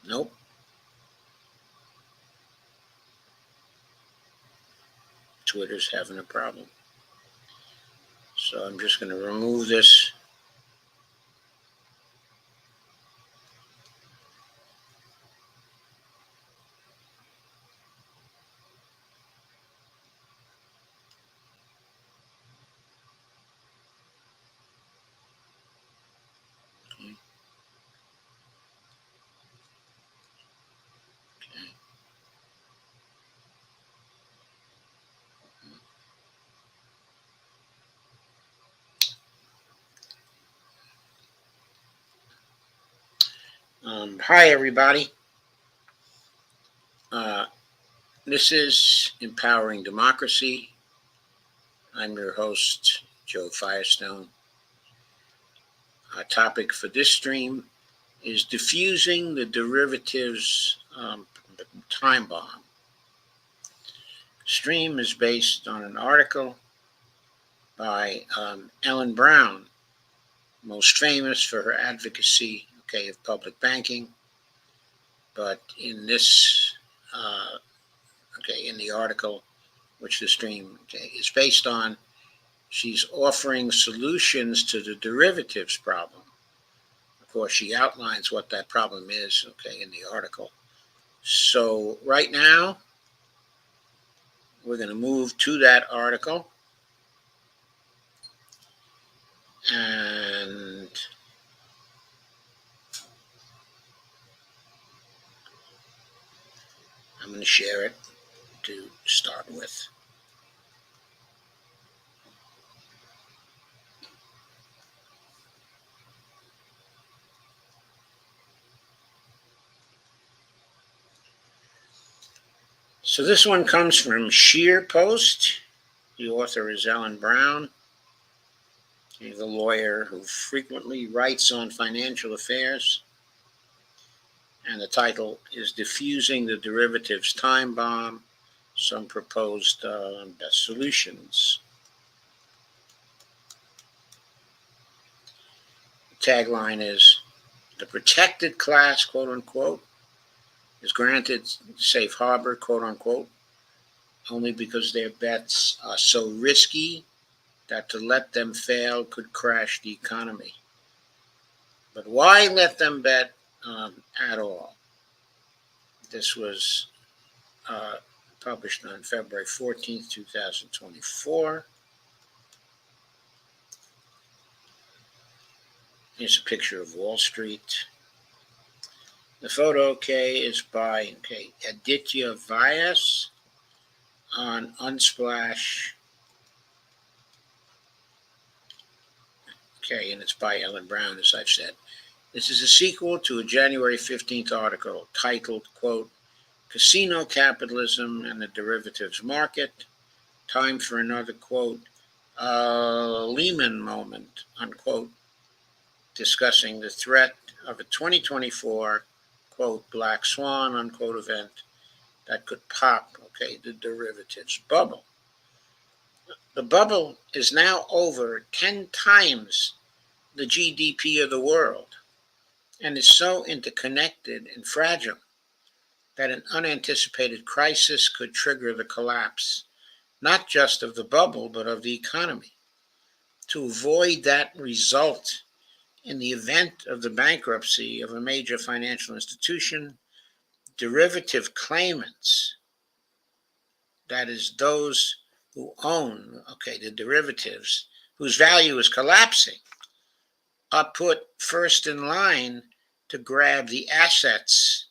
Nope. Twitter's having a problem. So I'm just going to remove this. Okay. Hi, everybody. Uh, this is Empowering Democracy. I'm your host, Joe Firestone. Our topic for this stream is diffusing the derivatives time bomb. Stream is based on an article by Ellen Brown, most famous for her advocacy, of public banking. But in this, in the article, which the stream is based on, she's offering solutions to the derivatives problem. Of course, she outlines what that problem is, in the article. So right now, we're going to move to that article. And I'm going to share it to start with. So this one comes from Sheer Post. The author is Ellen Brown. He's a lawyer who frequently writes on financial affairs. And the title is Defusing the Derivatives Time Bomb, Some Proposed Best Solutions. The tagline is, the protected class, quote unquote, is granted safe harbor, quote unquote, only because their bets are so risky that to let them fail could crash the economy. But why let them bet at all? This was published on February 14th, 2024. Here's a picture of Wall Street. The photo, is by Aditya Vyas on Unsplash. And it's by Ellen Brown, as I've said. This is a sequel to a January 15th article titled, quote, Casino Capitalism and the Derivatives Market. Time for another, quote, Lehman moment, unquote, discussing the threat of a 2024, quote, black swan, unquote, event that could pop, the derivatives bubble. The bubble is now over 10 times the GDP of the world and is so interconnected and fragile that an unanticipated crisis could trigger the collapse, not just of the bubble, but of the economy. To avoid that result in the event of the bankruptcy of a major financial institution, derivative claimants, that is those who own, the derivatives, whose value is collapsing, are put first in line to grab the assets,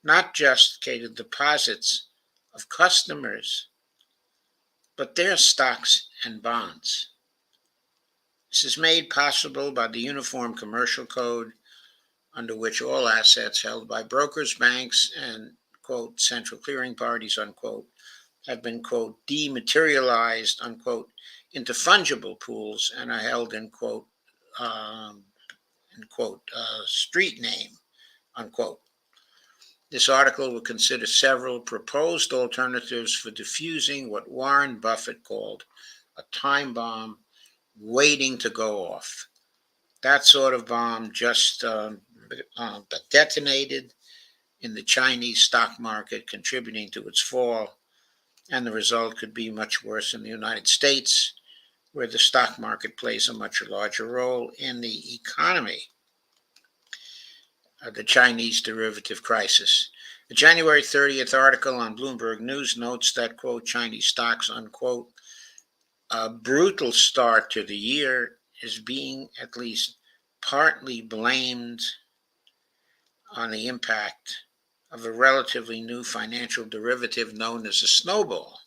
not just, the deposits of customers, but their stocks and bonds. This is made possible by the Uniform Commercial Code, under which all assets held by brokers, banks, and, quote, central clearing parties, unquote, have been, quote, dematerialized, unquote, into fungible pools and are held in, quote, street name, unquote. This article will consider several proposed alternatives for diffusing what Warren Buffett called a time bomb waiting to go off. That sort of bomb just detonated in the Chinese stock market, contributing to its fall, and the result could be much worse in the United States, where the stock market plays a much larger role in the economy. The Chinese derivative crisis. The January 30th article on Bloomberg News notes that, quote, Chinese stocks, unquote, a brutal start to the year is being at least partly blamed on the impact of a relatively new financial derivative known as a snowball.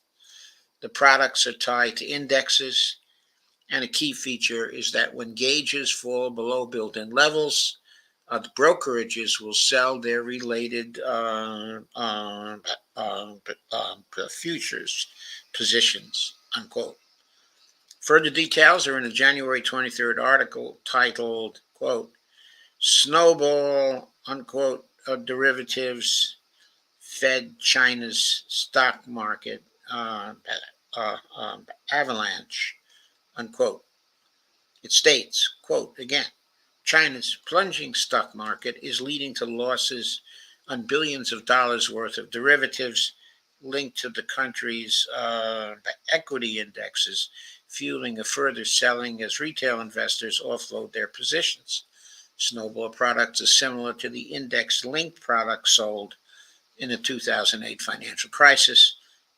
The products are tied to indexes, and a key feature is that when gauges fall below built-in levels, the brokerages will sell their related futures positions, unquote. Further details are in a January 23rd article titled, quote, Snowball, unquote, of derivatives fed China's stock market avalanche, unquote. It states, quote, again, China's plunging stock market is leading to losses on billions of dollars worth of derivatives linked to the country's equity indexes, fueling a further selling as retail investors offload their positions. Snowball products are similar to the index-linked products sold in the 2008 financial crisis,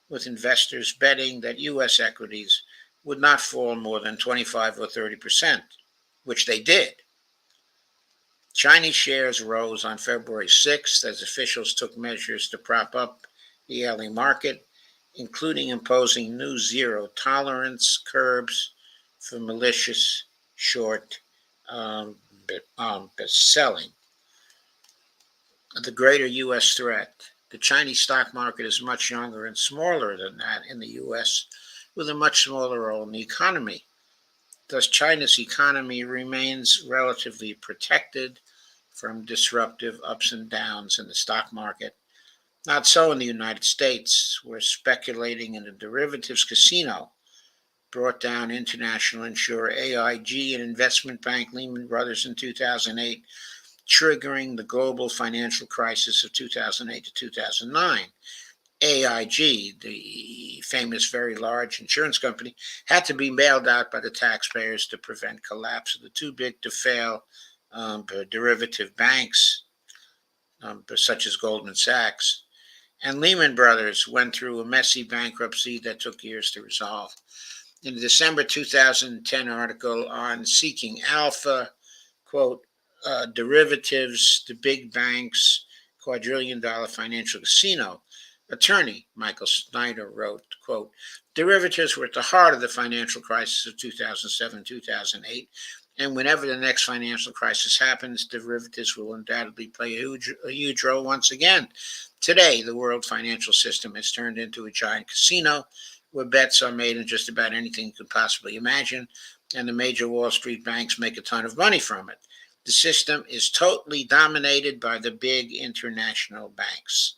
with investors betting that U.S. equities would not fall more than 25 or 30%, which they did. Chinese shares rose on February 6th as officials took measures to prop up the ailing market, including imposing new zero-tolerance curbs for malicious short selling. The greater U.S. threat. The Chinese stock market is much younger and smaller than that in the U.S., with a much smaller role in the economy. Thus, China's economy remains relatively protected from disruptive ups and downs in the stock market. Not so in the United States, where speculating in a derivatives casino brought down international insurer AIG and investment bank Lehman Brothers in 2008, triggering the global financial crisis of 2008 to 2009. AIG, the famous very large insurance company, had to be bailed out by the taxpayers to prevent collapse of the too big to fail derivative banks, such as Goldman Sachs. And Lehman Brothers went through a messy bankruptcy that took years to resolve. In the December 2010 article on Seeking Alpha, quote, derivatives, the big banks, quadrillion-dollar financial casino, attorney Michael Snyder wrote, quote, derivatives were at the heart of the financial crisis of 2007-2008, and whenever the next financial crisis happens, derivatives will undoubtedly play a huge role once again. Today, the world financial system has turned into a giant casino where bets are made on just about anything you could possibly imagine, and the major Wall Street banks make a ton of money from it. The system is totally dominated by the big international banks.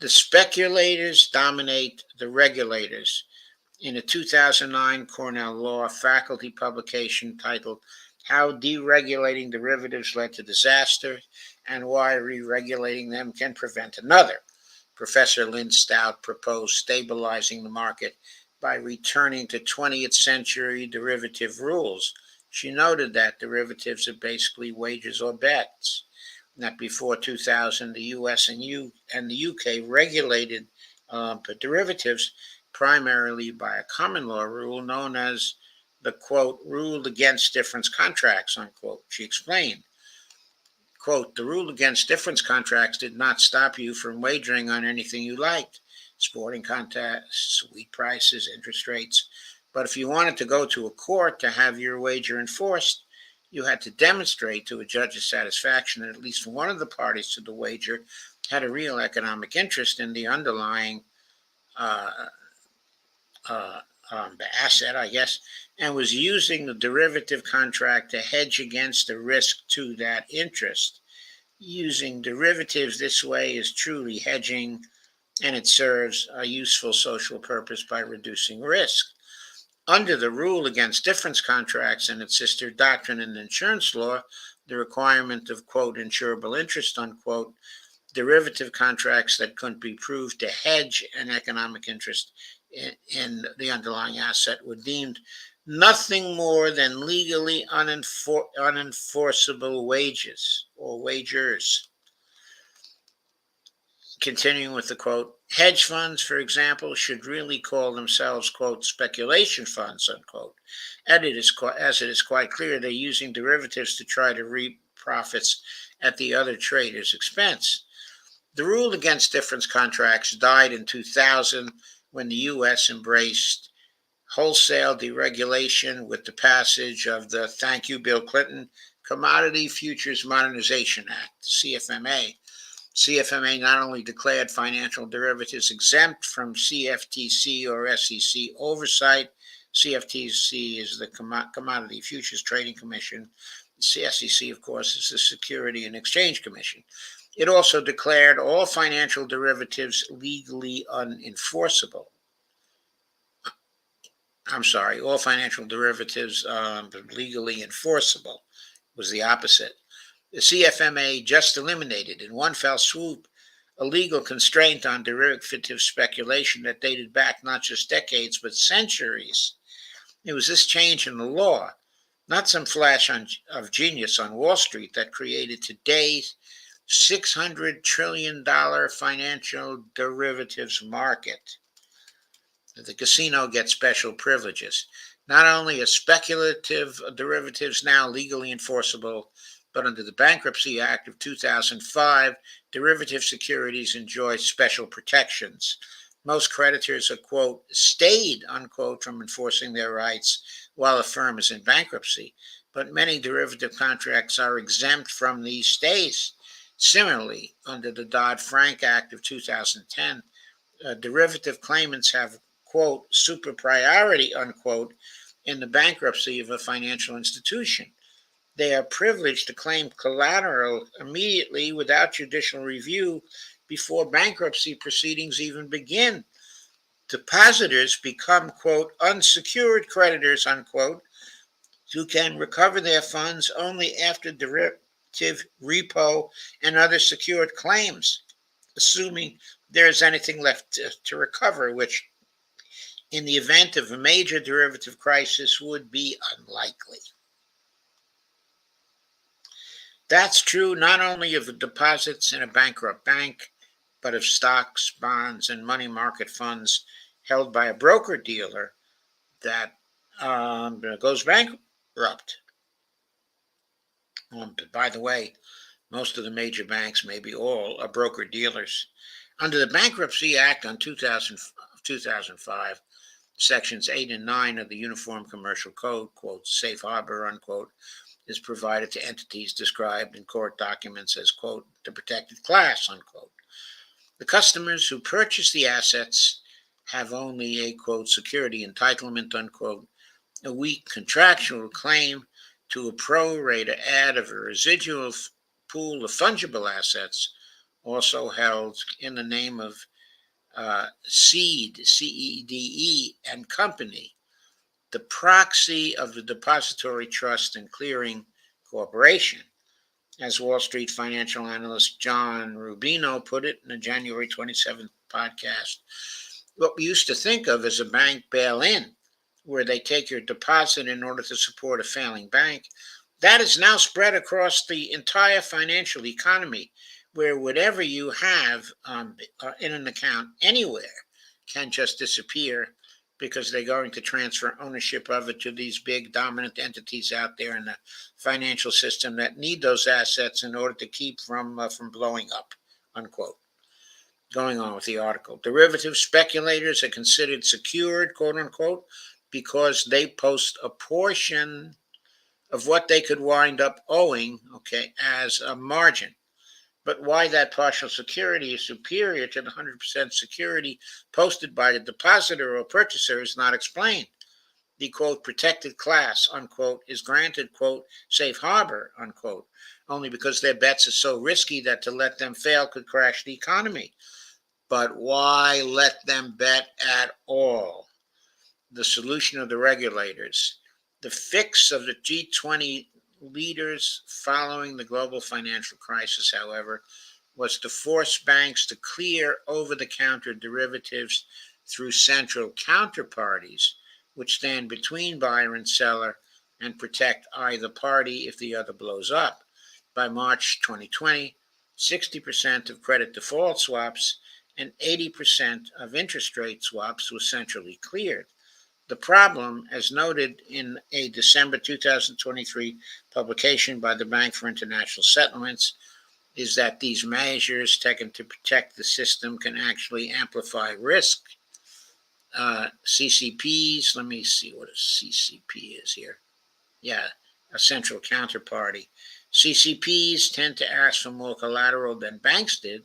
The speculators dominate the regulators. In a 2009 Cornell Law faculty publication titled How Deregulating Derivatives Led to Disaster and Why Re-Regulating Them Can Prevent Another, Professor Lynn Stout proposed stabilizing the market by returning to 20th century derivative rules. She noted that derivatives are basically wagers or bets. That before 2000, the U.S. and the U.K. regulated derivatives primarily by a common law rule known as the, quote, rule against difference contracts, unquote. She explained, quote, the rule against difference contracts did not stop you from wagering on anything you liked, sporting contests, wheat prices, interest rates. But if you wanted to go to a court to have your wager enforced, you had to demonstrate to a judge's satisfaction that at least one of the parties to the wager had a real economic interest in the underlying asset, I guess, and was using the derivative contract to hedge against the risk to that interest. Using derivatives this way is truly hedging, and it serves a useful social purpose by reducing risk. Under the rule against difference contracts and its sister doctrine in insurance law, the requirement of, quote, insurable interest, unquote, derivative contracts that couldn't be proved to hedge an economic interest in the underlying asset were deemed nothing more than legally unenforceable wages or wagers. Continuing with the quote, hedge funds, for example, should really call themselves, quote, speculation funds, unquote. As it is quite clear, they're using derivatives to try to reap profits at the other trader's expense. The rule against difference contracts died in 2000 when the U.S. embraced wholesale deregulation with the passage of the, thank you, Bill Clinton, Commodity Futures Modernization Act, CFMA. CFMA not only declared financial derivatives exempt from CFTC or SEC oversight. CFTC is the Commodity Futures Trading Commission. The SEC, of course, is the Security and Exchange Commission. It also declared all financial derivatives legally unenforceable. All financial derivatives legally enforceable was the opposite. The CFMA just eliminated, in one fell swoop, a legal constraint on derivative speculation that dated back not just decades, but centuries. It was this change in the law, not some flash of genius on Wall Street, that created today's $600 trillion financial derivatives market. The casino gets special privileges. Not only are speculative derivatives now legally enforceable, but under the Bankruptcy Act of 2005, derivative securities enjoy special protections. Most creditors are, quote, stayed, unquote, from enforcing their rights while a firm is in bankruptcy, but many derivative contracts are exempt from these stays. Similarly, under the Dodd-Frank Act of 2010, derivative claimants have, quote, super priority, unquote, in the bankruptcy of a financial institution. They are privileged to claim collateral immediately without judicial review before bankruptcy proceedings even begin. Depositors become, quote, unsecured creditors, unquote, who can recover their funds only after derivative repo and other secured claims, assuming there is anything left to recover, which in the event of a major derivative crisis would be unlikely. That's true not only of the deposits in a bankrupt bank, but of stocks, bonds, and money market funds held by a broker-dealer that goes bankrupt. By the way, most of the major banks, maybe all, are broker-dealers. Under the Bankruptcy Act of 2005, Sections 8 and 9 of the Uniform Commercial Code, quote, safe harbor, unquote, is provided to entities described in court documents as, quote, the protected class, unquote. The customers who purchase the assets have only a, quote, security entitlement, unquote, a weak contractual claim to a pro rata add of a residual pool of fungible assets, also held in the name of Seed, CEDE, and Company, the proxy of the Depository Trust and Clearing Corporation. As Wall Street financial analyst John Rubino put it in the January 27th podcast, what we used to think of as a bank bail-in, where they take your deposit in order to support a failing bank, that is now spread across the entire financial economy, where whatever you have in an account anywhere can just disappear because they're going to transfer ownership of it to these big dominant entities out there in the financial system that need those assets in order to keep from blowing up, unquote. Going on with the article, derivative speculators are considered secured, quote unquote, because they post a portion of what they could wind up owing, okay, as a margin. But why that partial security is superior to the 100% security posted by the depositor or purchaser is not explained. The, quote, protected class, unquote, is granted, quote, safe harbor, unquote, only because their bets are so risky that to let them fail could crash the economy. But why let them bet at all? The solution of the regulators. The fix of the G20 leaders following the global financial crisis, however, was to force banks to clear over-the-counter derivatives through central counterparties, which stand between buyer and seller and protect either party if the other blows up. By March 2020, 60% of credit default swaps and 80% of interest rate swaps were centrally cleared. The problem, as noted in a December 2023 publication by the Bank for International Settlements, is that these measures taken to protect the system can actually amplify risk. CCPs, let me see what a CCP is here. Yeah, a central counterparty. CCPs tend to ask for more collateral than banks did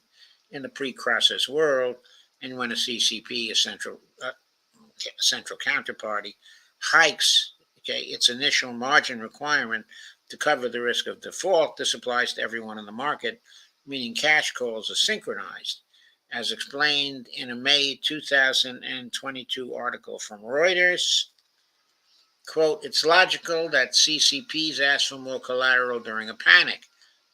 in the pre-crisis world, and when a CCP, a central counterparty, hikes its initial margin requirement to cover the risk of default, this applies to everyone in the market, meaning cash calls are synchronized. As explained in a May 2022 article from Reuters, quote, it's logical that CCPs ask for more collateral during a panic.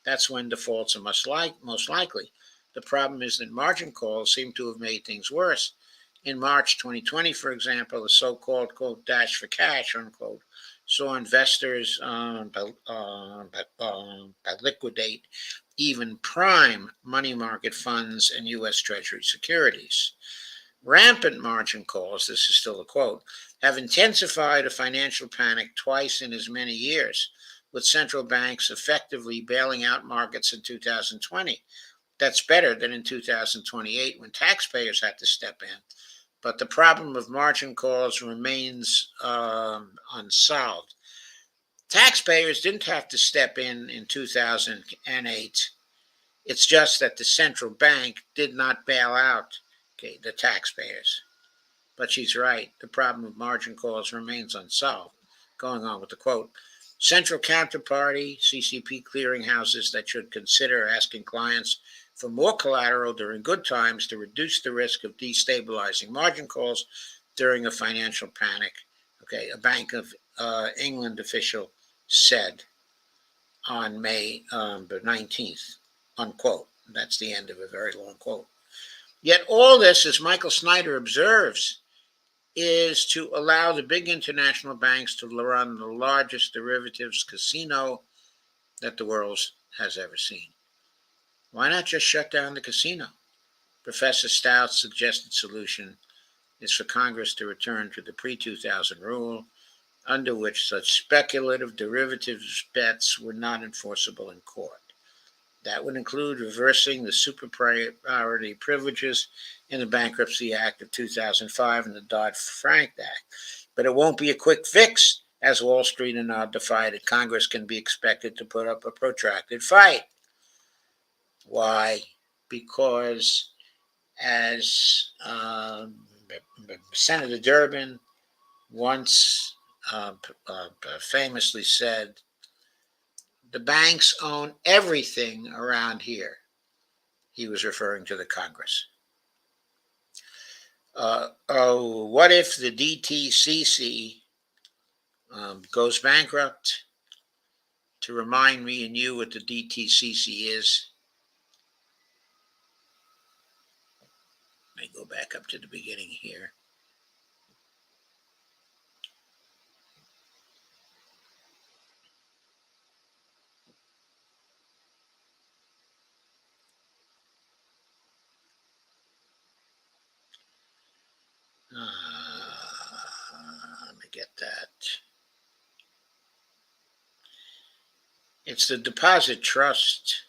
That's when defaults are most likely. The problem is that margin calls seem to have made things worse. In March 2020, for example, the so-called, quote, dash for cash, unquote, saw investors liquidate even prime money market funds and U.S. Treasury securities. Rampant margin calls, this is still a quote, have intensified a financial panic twice in as many years, with central banks effectively bailing out markets in 2020. That's better than in 2028 when taxpayers had to step in. But the problem of margin calls remains unsolved. Taxpayers didn't have to step in 2008. It's just that the central bank did not bail out the taxpayers. But she's right. The problem of margin calls remains unsolved. Going on with the quote, central counterparty, CCP clearinghouses that should consider asking clients for more collateral during good times to reduce the risk of destabilizing margin calls during a financial panic. A Bank of England official said on May 19th, unquote. That's the end of a very long quote. Yet all this, as Michael Snyder observes, is to allow the big international banks to run the largest derivatives casino that the world has ever seen. Why not just shut down the casino? Professor Stout's suggested solution is for Congress to return to the pre-2000 rule, under which such speculative derivatives bets were not enforceable in court. That would include reversing the super priority privileges in the Bankruptcy Act of 2005 and the Dodd-Frank Act. But it won't be a quick fix, as Wall Street and now defied. Congress can be expected to put up a protracted fight. Why? Because, as Senator Durbin once famously said, the banks own everything around here. He was referring to the Congress. What if the DTCC goes bankrupt? To remind me and you what the DTCC is, let me go back up to the beginning here. Let me get that. It's the Deposit Trust.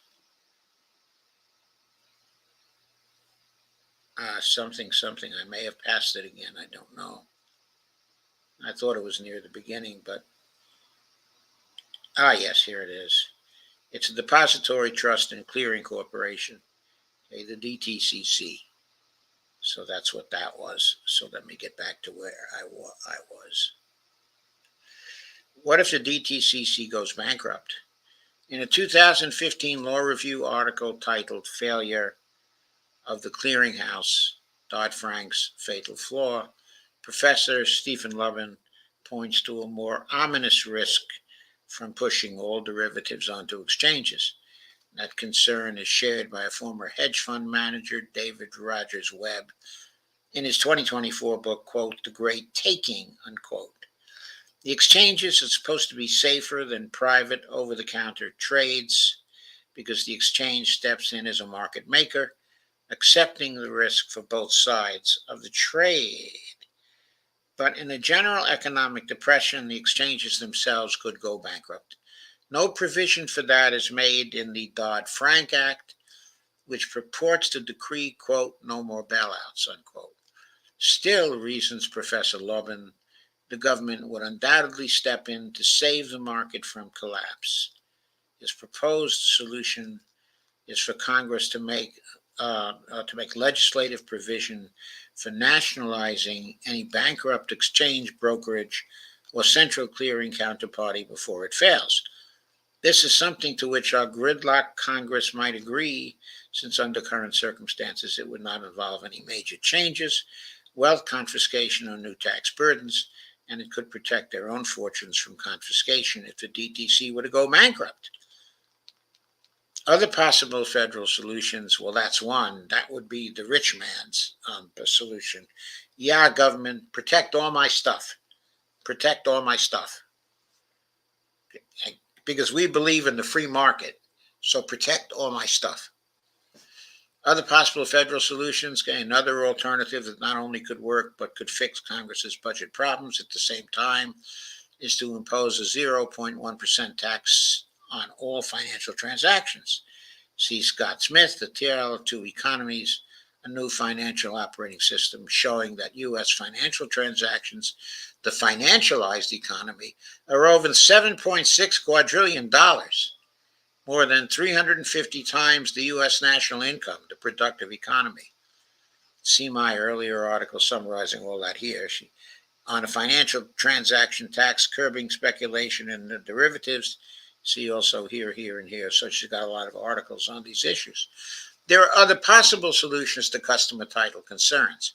Something. I may have passed it again. I don't know. I thought it was near the beginning, but yes, here it is. It's a Depository Trust and Clearing Corporation, the DTCC. So that's what that was. So let me get back to where I was. What if the DTCC goes bankrupt? In a 2015 Law Review article titled Failure of the Clearinghouse, Dodd-Frank's Fatal Flaw, Professor Stephen Lubin points to a more ominous risk from pushing all derivatives onto exchanges. That concern is shared by a former hedge fund manager, David Rogers Webb, in his 2024 book, quote, The Great Taking, unquote. The exchanges are supposed to be safer than private over-the-counter trades because the exchange steps in as a market maker, accepting the risk for both sides of the trade. But in a general economic depression, the exchanges themselves could go bankrupt. No provision for that is made in the Dodd-Frank Act, which purports to decree, quote, no more bailouts, unquote. Still, reasons Professor Lobin, the government would undoubtedly step in to save the market from collapse. His proposed solution is for Congress to make legislative provision for nationalizing any bankrupt exchange brokerage or central clearing counterparty before it fails. This is something to which our gridlock Congress might agree, since under current circumstances it would not involve any major changes, wealth confiscation, or new tax burdens, and it could protect their own fortunes from confiscation if the DTC were to go bankrupt. Other possible federal solutions, well, that's one. That would be the rich man's solution. Yeah, government, protect all my stuff. Protect all my stuff. Because we believe in the free market, so protect all my stuff. Other possible federal solutions, another alternative that not only could work but could fix Congress's budget problems at the same time, is to impose a 0.1% tax on all financial transactions. See Scott Smith, The Tale of Two Economies, a new financial operating system showing that U.S. financial transactions, the financialized economy, are over $7.6 quadrillion, more than 350 times the U.S. national income, the productive economy. See my earlier article summarizing all that here. On a financial transaction tax curbing speculation in the derivatives. See also here, and here. So she's got a lot of articles on these issues. There are other possible solutions to customer title concerns.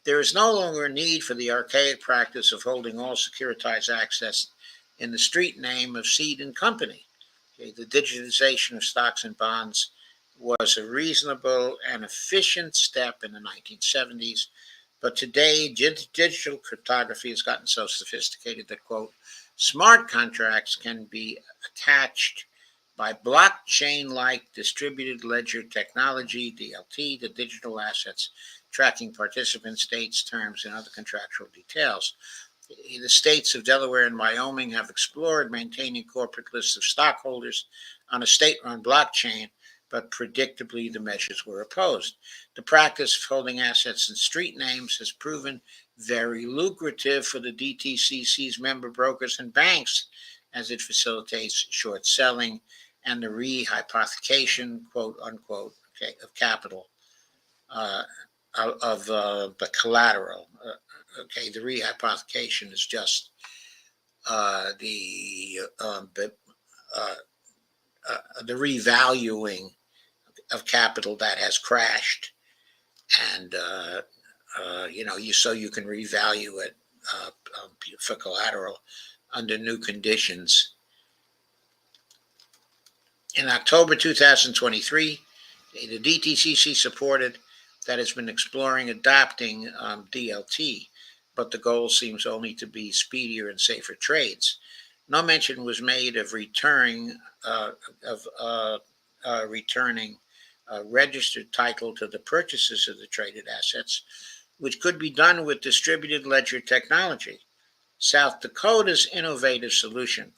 There is no longer a need for the archaic practice of holding all securitized access in the street name of seed and company. The digitization of stocks and bonds was a reasonable and efficient step in the 1970s, but today digital cryptography has gotten so sophisticated that, quote, smart contracts can be attached by blockchain-like distributed ledger technology, DLT, to digital assets, tracking participant states, terms, and other contractual details. The states of Delaware and Wyoming have explored maintaining corporate lists of stockholders on a state-run blockchain, but predictably the measures were opposed. The practice of holding assets in street names has proven very lucrative for the DTCC's member brokers and banks, as it facilitates short selling and the rehypothecation, quote unquote, of capital, of the collateral. The rehypothecation is just the revaluing of capital that has crashed, and so you can revalue it for collateral under new conditions. In October 2023, the DTCC supported that it's been exploring adopting DLT, but the goal seems only to be speedier and safer trades. No mention was made of returning registered title to the purchases of the traded assets, which could be done with distributed ledger technology. South Dakota's innovative solution,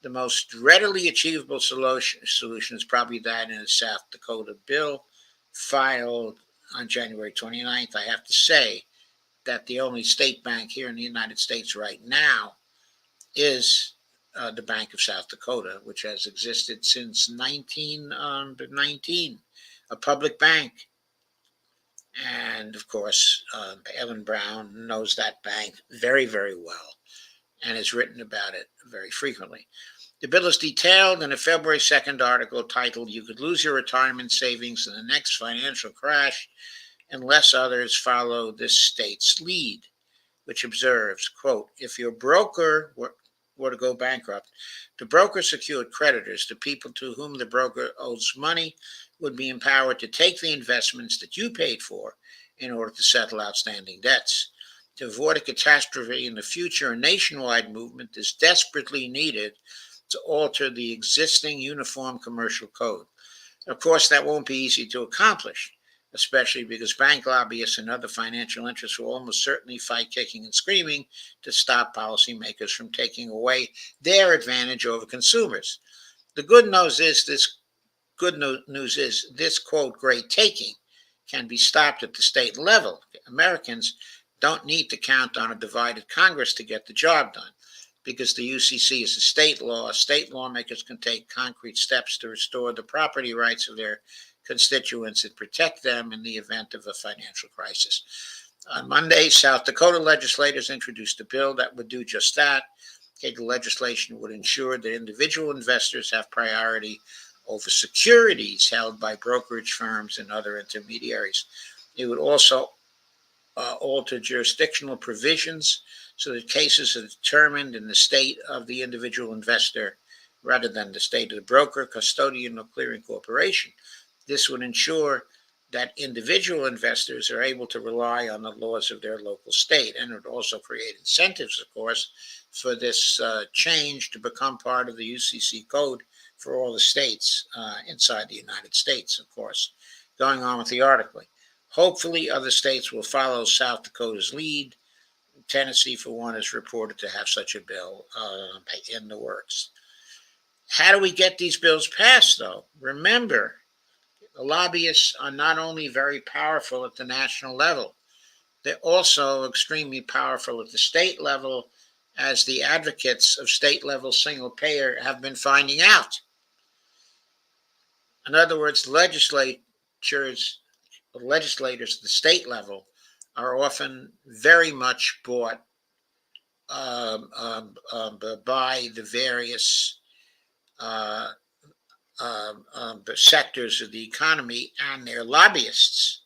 the most readily achievable solution is probably that in a South Dakota bill filed on January 29th. I have to say that the only state bank here in the United States right now is the Bank of South Dakota, which has existed since 1919, a public bank. And of course, Ellen Brown knows that bank very, very well and has written about it very frequently. The bill is detailed in a February 2nd article titled, You Could Lose Your Retirement Savings in the Next Financial Crash Unless Others Follow This State's Lead, which observes, quote, if your broker were to go bankrupt, the broker secured creditors, the people to whom the broker owes money, would be empowered to take the investments that you paid for in order to settle outstanding debts. To avoid a catastrophe in the future, a nationwide movement is desperately needed to alter the existing Uniform Commercial Code. Of course, that won't be easy to accomplish, especially because bank lobbyists and other financial interests will almost certainly fight kicking and screaming to stop policymakers from taking away their advantage over consumers. The good news is this quote great taking can be stopped at the state level. Americans don't need to count on a divided Congress to get the job done. Because the UCC is a state law, state lawmakers can take concrete steps to restore the property rights of their constituents and protect them in the event of a financial crisis. On Monday, South Dakota legislators introduced a bill that would do just that. Okay, the legislation would ensure that individual investors have priority over securities held by brokerage firms and other intermediaries. It would also alter jurisdictional provisions so that cases are determined in the state of the individual investor rather than the state of the broker, custodian, or clearing corporation. This would ensure that individual investors are able to rely on the laws of their local state, and it would also create incentives, of course, for this change to become part of the UCC code for all the states inside the United States, of course. Going on with the article. Hopefully, other states will follow South Dakota's lead. Tennessee, for one, is reported to have such a bill in the works. How do we get these bills passed, though? Remember, the lobbyists are not only very powerful at the national level, they're also extremely powerful at the state level, as the advocates of state-level single-payer have been finding out. In other words, legislators at the state level are often very much bought by the various sectors of the economy and their lobbyists.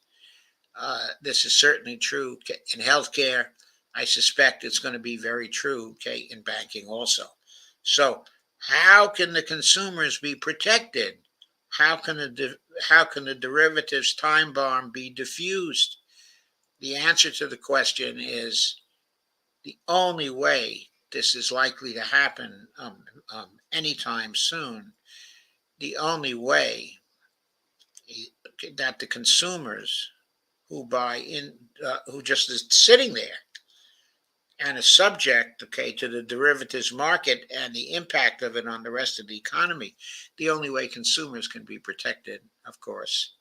This is certainly true in healthcare. I suspect it's going to be very true, in banking also. So, how can the consumers be protected? How can the derivatives time bomb be diffused? The answer to the question is the only way this is likely to happen anytime soon. The only way that the consumers who buy in, who just is sitting there and is subject, to the derivatives market and the impact of it on the rest of the economy, the only way consumers can be protected, of course,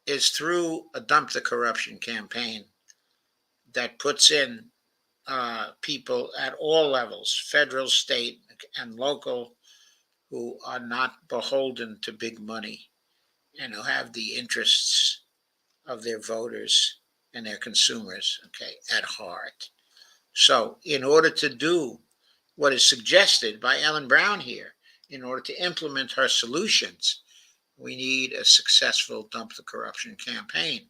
is through a Dump the Corruption campaign that puts in people at all levels, federal, state, and local, who are not beholden to big money and who have the interests of their voters and their consumers, at heart. So, in order to do what is suggested by Ellen Brown here, in order to implement her solutions, we need a successful Dump the Corruption campaign.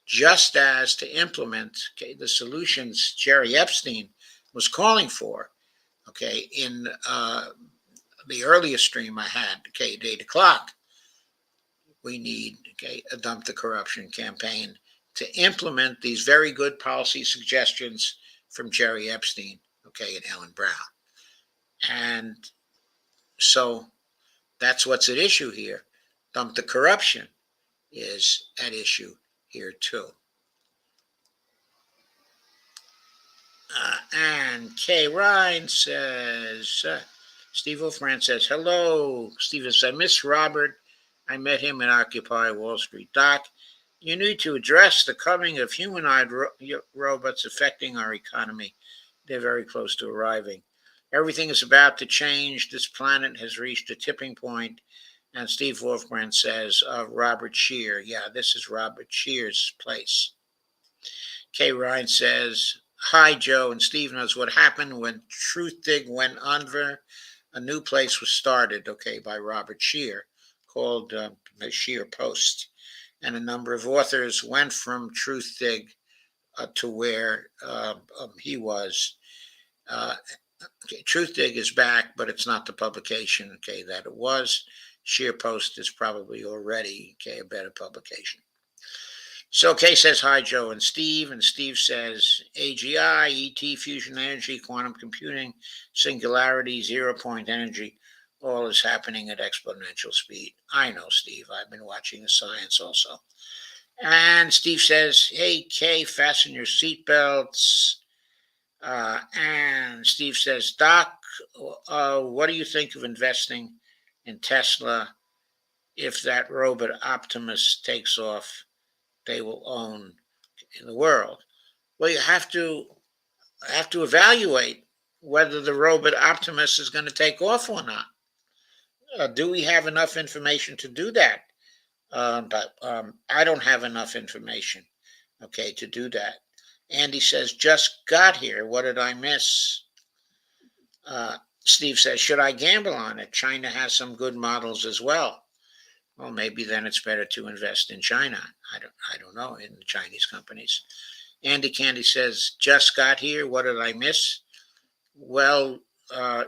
Just as to implement the solutions Jerry Epstein was calling for, in the earlier stream I had, at 8 o'clock, we need, a Dump the Corruption campaign to implement these very good policy suggestions from Jerry Epstein, and Ellen Brown. And so that's what's at issue here. Dump the Corruption is at issue here too. And Kay Ryan says, Steve Wolfman says, hello. Stephen says, I miss Robert. I met him at Occupy Wall Street. Doc, you need to address the coming of humanoid robots affecting our economy. They're very close to arriving. Everything is about to change. This planet has reached a tipping point. And Steve Wolfman says, Robert Scheer. Yeah, this is Robert Scheer's place. Kay Ryan says, hi, Joe, and Steve knows what happened when Truthdig went under. A new place was started, by Robert Scheer, called the Scheer Post. And a number of authors went from Truthdig to where he was. Okay, Truthdig is back, but it's not the publication, okay, that it was. SharePost is probably already, okay, a better publication. So Kay says, hi, Joe and Steve says, AGI, ET, fusion energy, quantum computing, singularity, zero point energy, all is happening at exponential speed. I know, Steve. I've been watching the science also. And Steve says, hey, Kay, fasten your seatbelts. And Steve says, Doc, what do you think of investing in Tesla? If that robot Optimus takes off, they will own in the world. Well, you have to evaluate whether the robot Optimus is going to take off or not. Do we have enough information to do that? But I don't have enough information, okay, to do that. Andy says, just got here. What did I miss? Steve says, should I gamble on it? China has some good models as well. Well, maybe then it's better to invest in China. I don't know, in the Chinese companies. Andy Candy says, just got here. What did I miss? Well,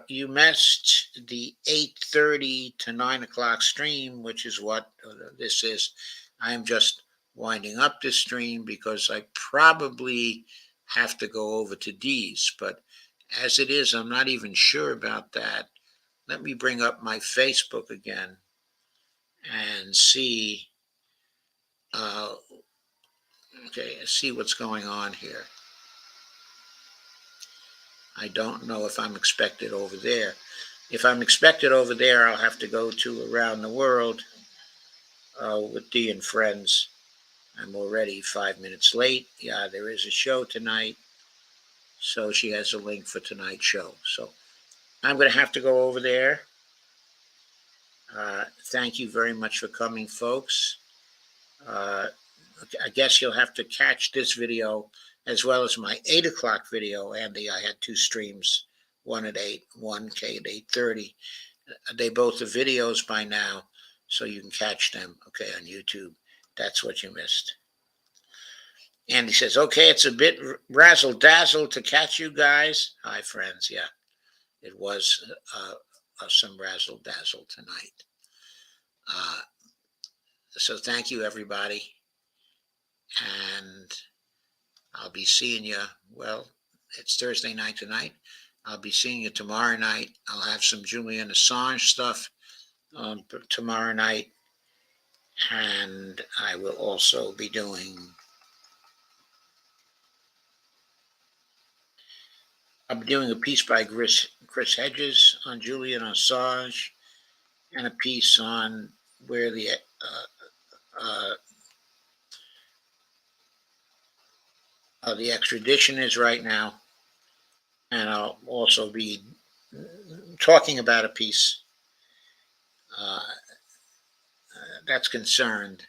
you missed the 8:30 to 9 o'clock stream, which is what this is. I'm just winding up this stream because I probably have to go over to D's. But as it is, I'm not even sure about that. Let me bring up my Facebook again and see. Uh, okay, see what's going on here. I don't know if I'm expected over there. If I'm expected over there, I'll have to go to Around the World with Dee and friends. I'm already 5 minutes late. Yeah, there is a show tonight. So she has a link for tonight's show. So I'm going to have to go over there. Thank you very much for coming, folks. I guess you'll have to catch this video as well as my 8 o'clock video. Andy, I had two streams, one at 8, one K at 8:30. They both are videos by now, so you can catch them, okay, on YouTube. That's what you missed. Andy says, okay, it's a bit razzle dazzle to catch you guys. Hi, friends. Yeah, it was some razzle dazzle tonight. So thank you, everybody. And I'll be seeing you. Well, it's Thursday night tonight. I'll be seeing you tomorrow night. I'll have some Julian Assange stuff tomorrow night. And I will also be doing a piece by Chris Hedges on Julian Assange and a piece on where the extradition is right now. And I'll also be talking about a piece that's concerned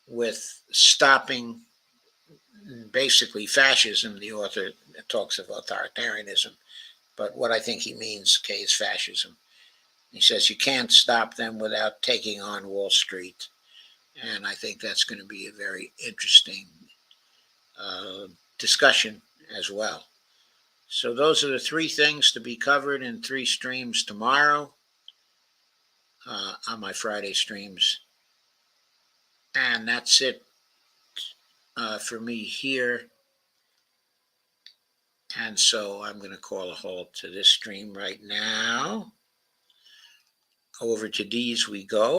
with stopping basically fascism. The author talks of authoritarianism, but what I think he means, okay, is fascism. He says you can't stop them without taking on Wall Street. And I think that's going to be a very interesting discussion as well. So those are the three things to be covered in 3 streams tomorrow on my Friday streams. And that's it for me here. And so I'm going to call a halt to this stream right now. Over to D's we go.